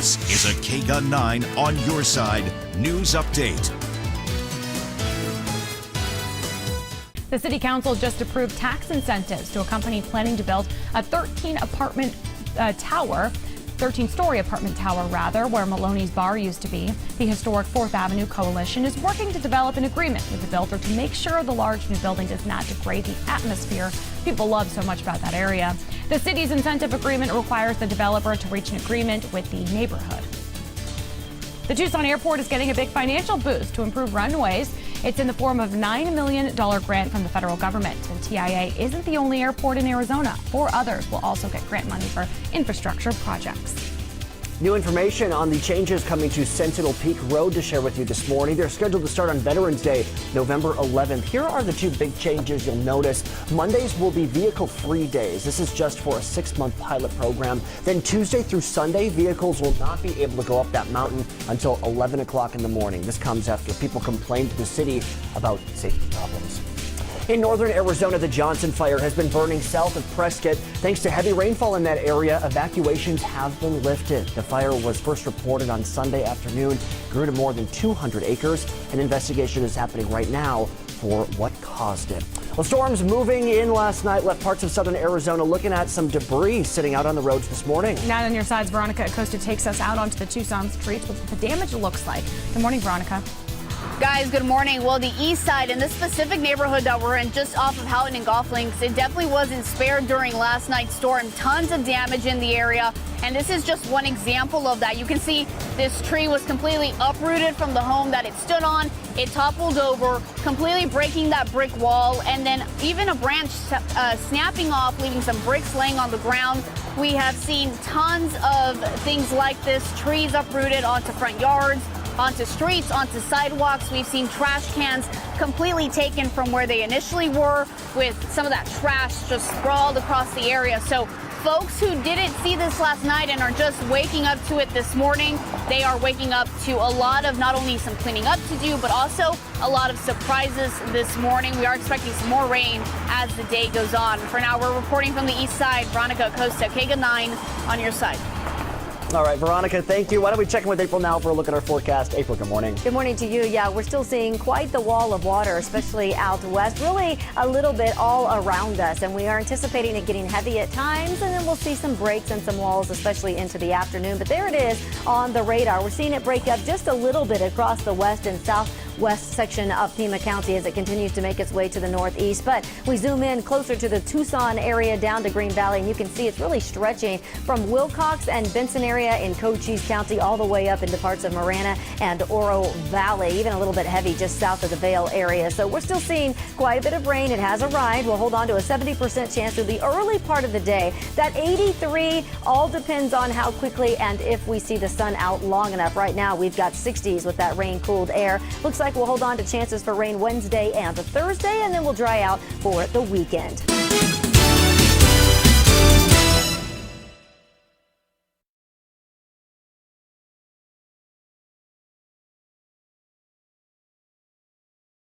This is a KGUN9 On Your Side news update. The City Council just approved tax incentives to a company planning to build a 13-story apartment tower, where Maloney's Bar used to be. The historic 4th Avenue Coalition is working to develop an agreement with the builder to make sure the large new building does not degrade the atmosphere people love so much about that area. The city's incentive agreement requires the developer to reach an agreement with the neighborhood. The Tucson Airport is getting a big financial boost to improve runways. It's in the form of a $9 million grant from the federal government. And TIA isn't the only airport in Arizona. 4 others will also get grant money for infrastructure projects. New information on the changes coming to Sentinel Peak Road to share with you this morning. They're scheduled to start on Veterans Day, November 11th. Here are the 2 big changes you'll notice. Mondays will be vehicle-free days. This is just for a 6-month pilot program. Then Tuesday through Sunday, vehicles will not be able to go up that mountain until 11 o'clock in the morning. This comes after people complained to the city about safety problems. In northern Arizona, the Johnson fire has been burning south of Prescott. Thanks to heavy rainfall in that area, evacuations have been lifted. The fire was first reported on Sunday afternoon, grew to more than 200 acres. An investigation is happening right now for what caused it. Well, storms moving in last night left parts of southern Arizona looking at some debris sitting out on the roads this morning. Now on your sides, Veronica Acosta takes us out onto the Tucson streets with what the damage looks like. Good morning, Veronica. Guys, good morning. Well, the east side in this specific neighborhood that we're in, just off of Houghton and Golf Links, it definitely wasn't spared during last night's storm. Tons of damage in the area, and this is just one example of that. You can see this tree was completely uprooted from the home that it stood on. It toppled over, completely breaking that brick wall, and then even a branch snapping off, leaving some bricks laying on the ground. We have seen tons of things like this, trees uprooted onto front yards, onto streets, onto sidewalks. We've seen trash cans completely taken from where they initially were, with some of that trash just sprawled across the area. So folks who didn't see this last night and are just waking up to it this morning, they are waking up to a lot of not only some cleaning up to do, but also a lot of surprises this morning. We are expecting some more rain as the day goes on. For now, we're reporting from the east side. Veronica Acosta, KGUN9 On Your Side. All right, Veronica, thank you. Why don't we check in with April now for a look at our forecast. April, good morning. Good morning to you. Yeah, we're still seeing quite the wall of water, especially out west, really a little bit all around us. And we are anticipating it getting heavy at times, and then we'll see some breaks and some walls, especially into the afternoon. But there it is on the radar. We're seeing it break up just a little bit across the west and southwest section of Pima County as it continues to make its way to the northeast. But we zoom in closer to the Tucson area down to Green Valley, and you can see it's really stretching from Wilcox and Benson area in Cochise County all the way up into parts of Marana and Oro Valley, even a little bit heavy just south of the Vail area. So we're still seeing quite a bit of rain. It has arrived. We'll hold on to a 70% chance through the early part of the day. That 83 all depends on how quickly and if we see the sun out long enough. Right now we've got 60s with that rain-cooled air. Looks like we'll hold on to chances for rain Wednesday and Thursday, and then we'll dry out for the weekend.